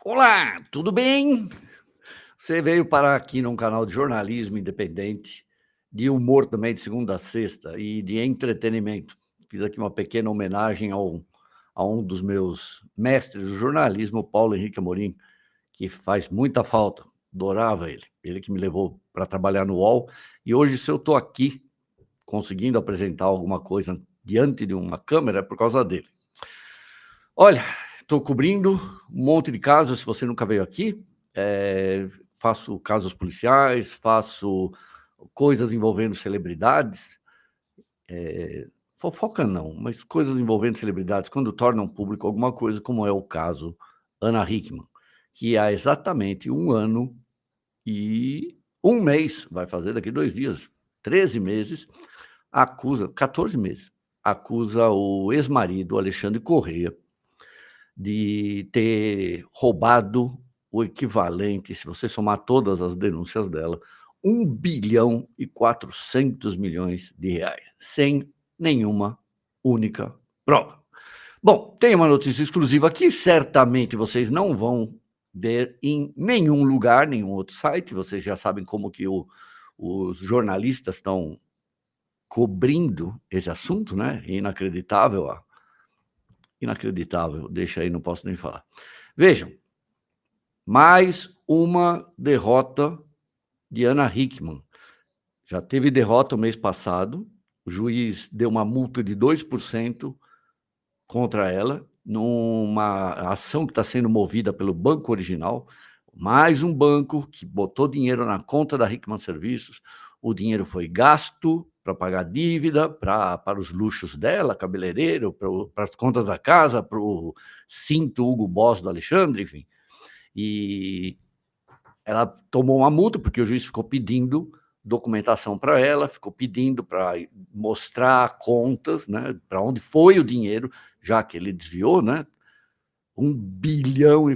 Olá, tudo bem? Você veio parar aqui num canal de jornalismo independente, de humor também de segunda a sexta e de entretenimento. Fiz aqui uma pequena homenagem a um dos meus mestres do jornalismo, Paulo Henrique Amorim, que faz muita falta. Adorava ele. Ele que me levou para trabalhar no UOL. E hoje, se eu estou aqui conseguindo apresentar alguma coisa diante de uma câmera, é por causa dele. Olha, estou cobrindo um monte de casos, se você nunca veio aqui, faço casos policiais, faço coisas envolvendo celebridades, fofoca não, mas coisas envolvendo celebridades quando tornam público alguma coisa, como é o caso Ana Hickman, que há exatamente 1 ano e 1 mês, vai fazer daqui 2 dias, 13 meses, acusa 14 meses, acusa o ex-marido Alexandre Correia de ter roubado o equivalente, se você somar todas as denúncias dela, 1,4 bilhão, sem nenhuma única prova. Bom, tem uma notícia exclusiva que certamente vocês não vão ver em nenhum lugar, nenhum outro site, vocês já sabem como que os jornalistas estão cobrindo esse assunto, né, inacreditável, inacreditável, deixa aí, não posso nem falar. Vejam, mais uma derrota de Ana Hickman. Já teve derrota o mês passado, o juiz deu uma multa de 2% contra ela, numa ação que está sendo movida pelo Banco Original, mais um banco que botou dinheiro na conta da Hickman Serviços, o dinheiro foi gasto para pagar dívida, para os luxos dela, cabeleireiro, para as contas da casa, para o cinto Hugo Boss do Alexandre, enfim. E ela tomou uma multa, porque o juiz ficou pedindo documentação para ela, ficou pedindo para mostrar contas, né, para onde foi o dinheiro, já que ele desviou, né, 1,4 bilhão.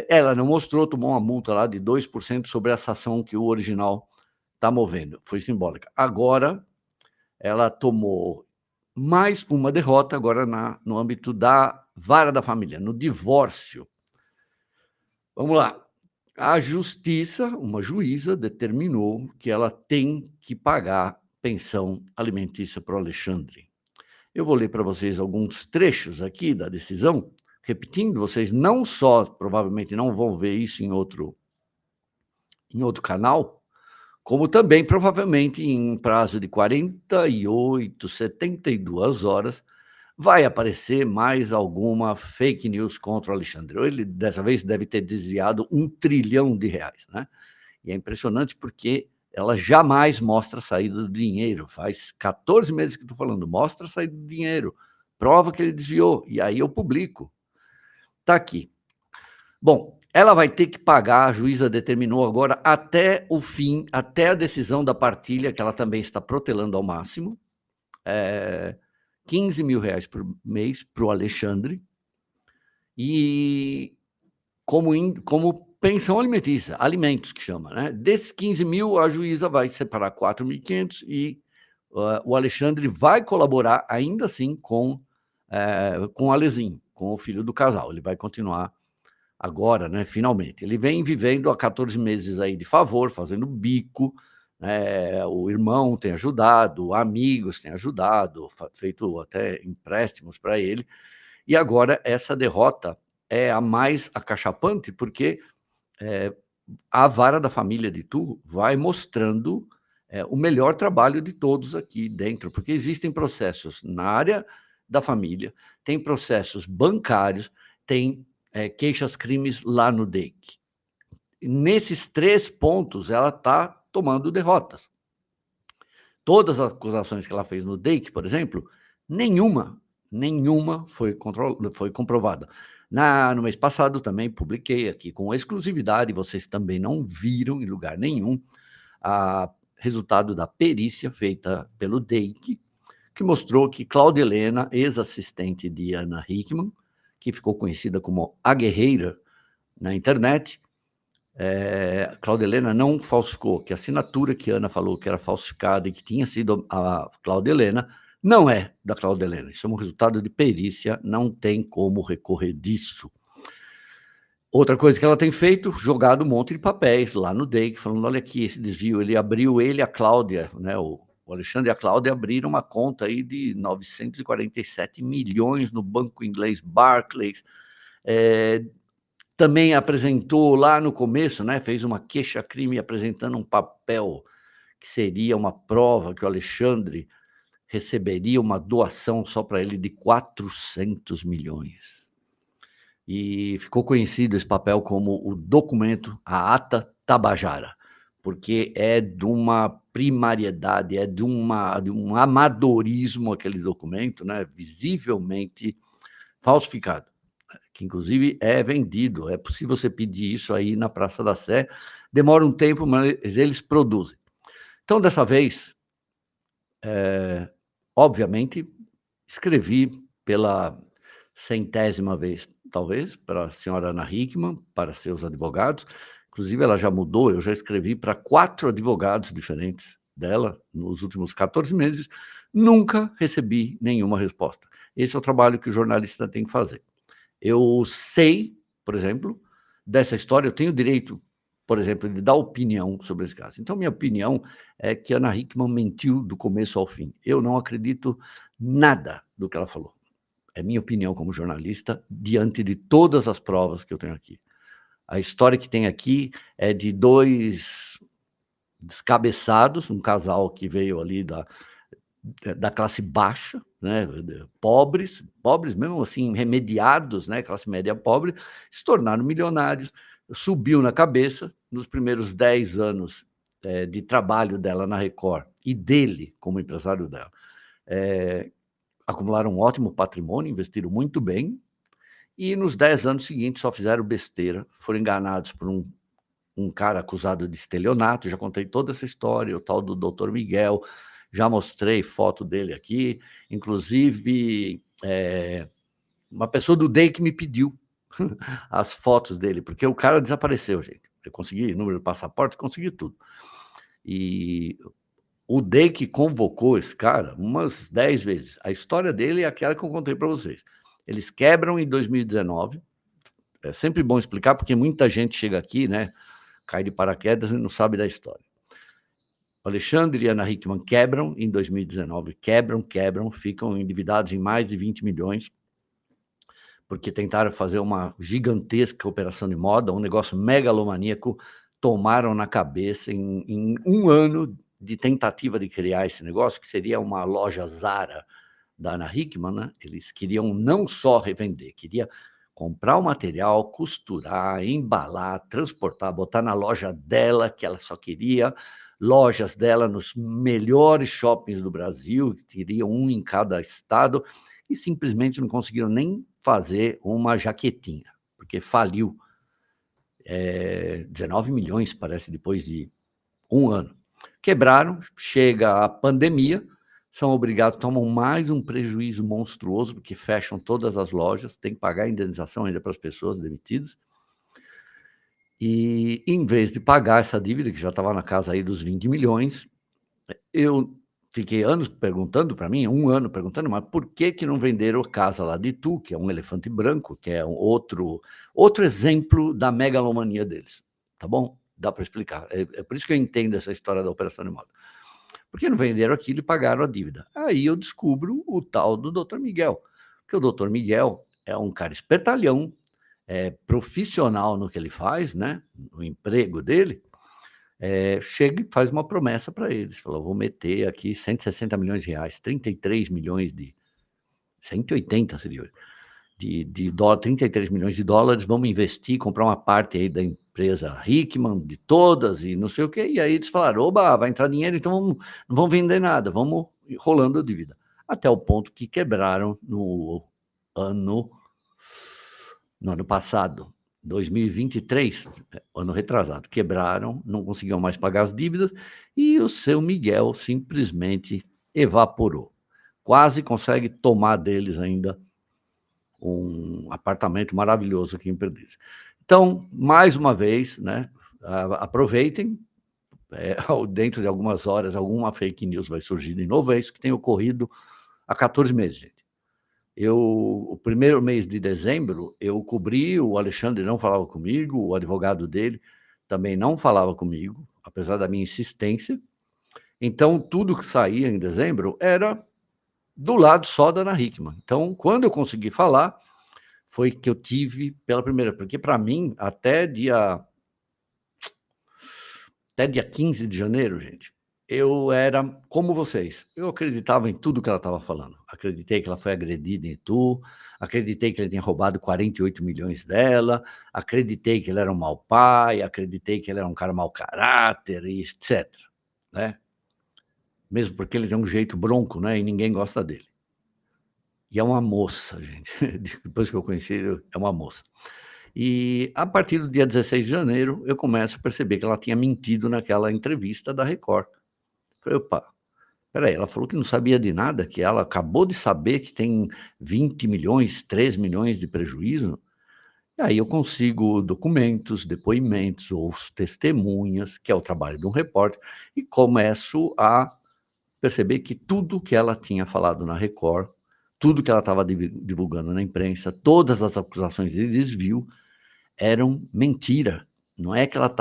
Ela não mostrou, tomou uma multa lá de 2% sobre essa ação que o Original está movendo, foi simbólica. Agora, ela tomou mais uma derrota, agora no âmbito da vara da família, no divórcio. Vamos lá. A justiça, uma juíza, determinou que ela tem que pagar pensão alimentícia para o Alexandre. Eu vou ler para vocês alguns trechos aqui da decisão, repetindo, vocês não só provavelmente não vão ver isso em outro canal, como também provavelmente em um prazo de 48, 72 horas, vai aparecer mais alguma fake news contra o Alexandre. Ele, dessa vez, deve ter desviado R$ 1 trilhão, né? E é impressionante porque ela jamais mostra a saída do dinheiro. Faz 14 meses que estou falando, mostra a saída do dinheiro, prova que ele desviou, e aí eu publico. Está aqui. Bom, ela vai ter que pagar, a juíza determinou agora, até o fim, até a decisão da partilha, que ela também está protelando ao máximo, R$ 15 mil por mês para o Alexandre, e como pensão alimentícia, alimentos que chama, né? Desses 15 mil, a juíza vai separar 4.500 e o Alexandre vai colaborar ainda assim com o Alezinho, com o filho do casal. Ele vai continuar agora, né, finalmente. Ele vem vivendo há 14 meses aí de favor, fazendo bico, o irmão tem ajudado, amigos têm ajudado, feito até empréstimos para ele, e agora essa derrota é a mais acachapante, porque a vara da família de Tu vai mostrando o melhor trabalho de todos aqui dentro, porque existem processos na área da família, tem processos bancários, tem queixas-crimes lá no DEIC. Nesses 3 pontos, ela está tomando derrotas. Todas as acusações que ela fez no DEIC, por exemplo, nenhuma foi comprovada. No mês passado também publiquei aqui com exclusividade, vocês também não viram em lugar nenhum, a resultado da perícia feita pelo DEIC, que mostrou que Cláudia Helena, ex-assistente de Ana Hickman, que ficou conhecida como a guerreira na internet, Cláudia Helena não falsificou, que a assinatura que Ana falou que era falsificada e que tinha sido a Cláudia Helena, não é da Cláudia Helena. Isso é um resultado de perícia, não tem como recorrer disso. Outra coisa que ela tem feito, jogado um monte de papéis lá no DEIC, falando: "Olha aqui esse desvio", ele e a Cláudia, né, o Alexandre e a Cláudia abriram uma conta aí de 947 milhões no banco inglês Barclays, também apresentou lá no começo, né, fez uma queixa-crime apresentando um papel que seria uma prova que o Alexandre receberia uma doação só para ele de 400 milhões. E ficou conhecido esse papel como o documento, a Ata Tabajara, porque é de uma primariedade, é de um amadorismo aquele documento, né, visivelmente falsificado, que inclusive é vendido, é possível você pedir isso aí na Praça da Sé, demora um tempo, mas eles produzem. Então dessa vez, obviamente, escrevi pela centésima vez, talvez, para a senhora Ana Hickman, para seus advogados. Inclusive, ela já mudou, eu já escrevi para 4 advogados diferentes dela nos últimos 14 meses, nunca recebi nenhuma resposta. Esse é o trabalho que o jornalista tem que fazer. Eu sei, por exemplo, dessa história, eu tenho direito, por exemplo, de dar opinião sobre esse caso. Então, minha opinião é que Ana Hickman mentiu do começo ao fim. Eu não acredito nada do que ela falou. É minha opinião como jornalista, diante de todas as provas que eu tenho aqui. A história que tem aqui é de 2 descabeçados, um casal que veio ali da classe baixa, né, pobres mesmo assim, remediados, né, classe média pobre, se tornaram milionários, subiu na cabeça, nos primeiros 10 anos, de trabalho dela na Record e dele como empresário dela, acumularam um ótimo patrimônio, investiram muito bem, e nos 10 anos seguintes só fizeram besteira, foram enganados por um cara acusado de estelionato, já contei toda essa história, o tal do doutor Miguel, já mostrei foto dele aqui, inclusive, uma pessoa do DEIC me pediu as fotos dele, porque o cara desapareceu, gente. Eu consegui número de passaporte, consegui tudo. E o DEIC convocou esse cara umas 10 vezes. A história dele é aquela que eu contei para vocês. Eles quebram em 2019, é sempre bom explicar, porque muita gente chega aqui, né, cai de paraquedas e não sabe da história. Alexandre e Ana Hickman quebram em 2019, quebram, ficam endividados em mais de 20 milhões, porque tentaram fazer uma gigantesca operação de moda, um negócio megalomaníaco, tomaram na cabeça em um ano de tentativa de criar esse negócio, que seria uma loja Zara da Ana Hickman, né? Eles queriam não só revender, queria comprar o material, costurar, embalar, transportar, botar na loja dela, que ela só queria, lojas dela nos melhores shoppings do Brasil, que teriam um em cada estado, e simplesmente não conseguiram nem fazer uma jaquetinha, porque faliu. 19 milhões, parece, depois de um ano. Quebraram, chega a pandemia, são obrigados, tomam mais um prejuízo monstruoso, porque fecham todas as lojas, tem que pagar a indenização ainda para as pessoas demitidas. E, em vez de pagar essa dívida, que já estava na casa aí dos 20 milhões, eu fiquei anos perguntando para mim, um ano perguntando, mas por que não venderam a casa lá de Itu, que é um elefante branco, que é um outro exemplo da megalomania deles, tá bom? Dá para explicar. É por isso que eu entendo essa história da operação de moda. Por que não venderam aquilo e pagaram a dívida? Aí eu descubro o tal do doutor Miguel, que o doutor Miguel é um cara espertalhão, é profissional no que ele faz, né, no emprego dele, chega e faz uma promessa para eles, falou: "Vou meter aqui 160 milhões de reais, 33 milhões de 180 seria hoje, de dólar, 33 milhões de dólares, vamos investir, comprar uma parte aí da empresa Hickman, de todas e não sei o quê", e aí eles falaram: "Oba, vai entrar dinheiro, então não vamos vender nada, vamos rolando a dívida", até o ponto que quebraram ano no ano passado, 2023, ano retrasado, quebraram, não conseguiam mais pagar as dívidas e o seu Miguel simplesmente evaporou. Quase consegue tomar deles ainda um apartamento maravilhoso aqui em Perdizes. Então, mais uma vez, né, aproveitem, dentro de algumas horas alguma fake news vai surgir de novo, é isso que tem ocorrido há 14 meses, gente. O primeiro mês de dezembro, eu cobri, o Alexandre não falava comigo, o advogado dele também não falava comigo, apesar da minha insistência. Então, tudo que saía em dezembro era do lado só da Ana Hickman. Então, quando eu consegui falar, foi que eu tive pela primeira, porque para mim, até dia 15 de janeiro, gente, eu era como vocês. Eu acreditava em tudo que ela estava falando. Acreditei que ela foi agredida em Itu, acreditei que ele tinha roubado 48 milhões dela, acreditei que ele era um mau pai, acreditei que ele era um cara mau caráter, e etc. Né? Mesmo porque ele tem um jeito bronco, né? E ninguém gosta dele. E é uma moça, gente. Depois que eu conheci ele, é uma moça. E a partir do dia 16 de janeiro, eu começo a perceber que ela tinha mentido naquela entrevista da Record. Falei: "Opa, espera aí, ela falou que não sabia de nada, que ela acabou de saber que tem 20 milhões, 3 milhões de prejuízo?". E aí eu consigo documentos, depoimentos, ouço testemunhas, que é o trabalho de um repórter, e começo a perceber que tudo que ela tinha falado na Record, tudo que ela estava divulgando na imprensa, todas as acusações de desvio eram mentira. Não é que ela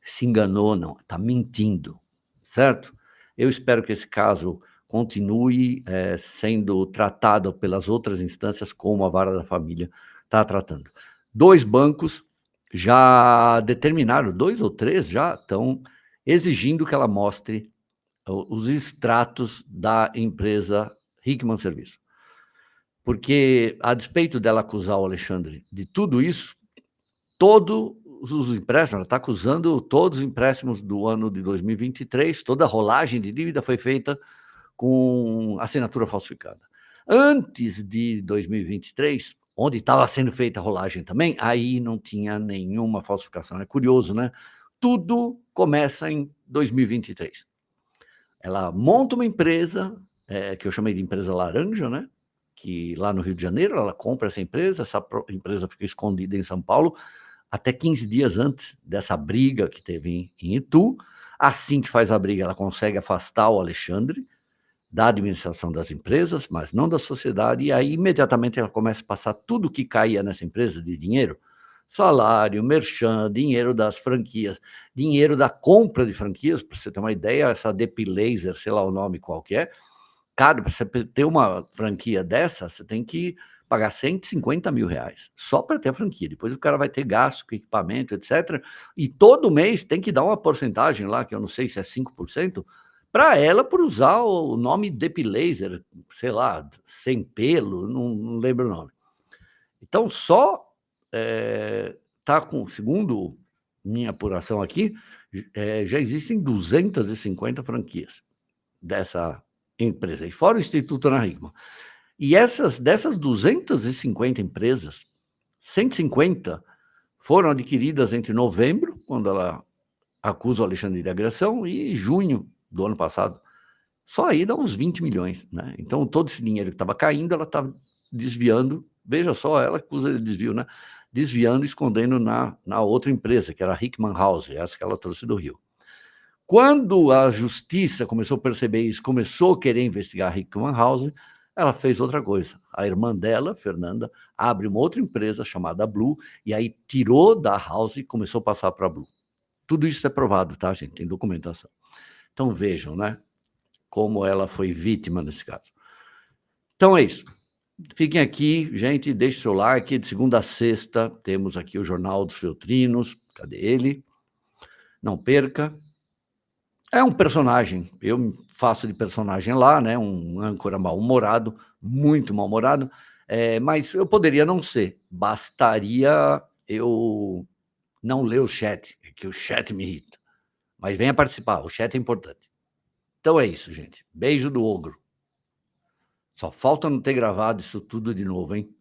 se enganou, não, está mentindo, certo? Eu espero que esse caso continue sendo tratado pelas outras instâncias como a Vara da Família está tratando. 2 bancos já determinaram, 2 ou 3 já estão exigindo que ela mostre os extratos da empresa Hickman Serviço. Porque, a despeito dela acusar o Alexandre de tudo isso, todos os empréstimos, ela está acusando todos os empréstimos do ano de 2023, toda a rolagem de dívida foi feita com assinatura falsificada. Antes de 2023, onde estava sendo feita a rolagem também, aí não tinha nenhuma falsificação. É curioso, né? Tudo começa em 2023. Ela monta uma empresa, que eu chamei de empresa laranja, né? Que lá no Rio de Janeiro, ela compra essa empresa fica escondida em São Paulo, até 15 dias antes dessa briga que teve em Itu. Assim que faz a briga, ela consegue afastar o Alexandre da administração das empresas, mas não da sociedade, e aí imediatamente ela começa a passar tudo que caía nessa empresa de dinheiro, salário, merchan, dinheiro das franquias, dinheiro da compra de franquias, para você ter uma ideia, essa DP Laser, sei lá o nome qual que é, cara, para você ter uma franquia dessa, você tem que pagar 150 mil reais, só para ter a franquia. Depois o cara vai ter gasto com equipamento, etc. E todo mês tem que dar uma porcentagem lá, que eu não sei se é 5%, para ela, por usar o nome Depilaser, sei lá, sem pelo, não lembro o nome. Então, só tá com, segundo minha apuração aqui, já existem 250 franquias dessa empresa, e fora o Instituto Ana Hickman. E dessas 250 empresas, 150 foram adquiridas entre novembro, quando ela acusa o Alexandre de agressão, e junho do ano passado. Só aí dá uns 20 milhões, né? Então, todo esse dinheiro que estava caindo, ela estava desviando. Veja só, ela acusa de desvio, né? Desviando e escondendo na outra empresa, que era a Hickman House, essa que ela trouxe do Rio. Quando a justiça começou a perceber isso, começou a querer investigar a Hickman House, ela fez outra coisa. A irmã dela, Fernanda, abre uma outra empresa chamada Blue, e aí tirou da House e começou a passar para a Blue. Tudo isso é provado, tá, gente? Tem documentação. Então vejam, né? Como ela foi vítima nesse caso. Então é isso. Fiquem aqui, gente, deixe seu like. De segunda a sexta, temos aqui o Jornal dos Feltrinos. Cadê ele? Não perca. É um personagem, eu faço de personagem lá, né, um âncora mal-humorado, muito mal-humorado, mas eu poderia não ser, bastaria eu não ler o chat, que o chat me irrita. Mas venha participar, o chat é importante. Então é isso, gente. Beijo do ogro. Só falta não ter gravado isso tudo de novo, hein?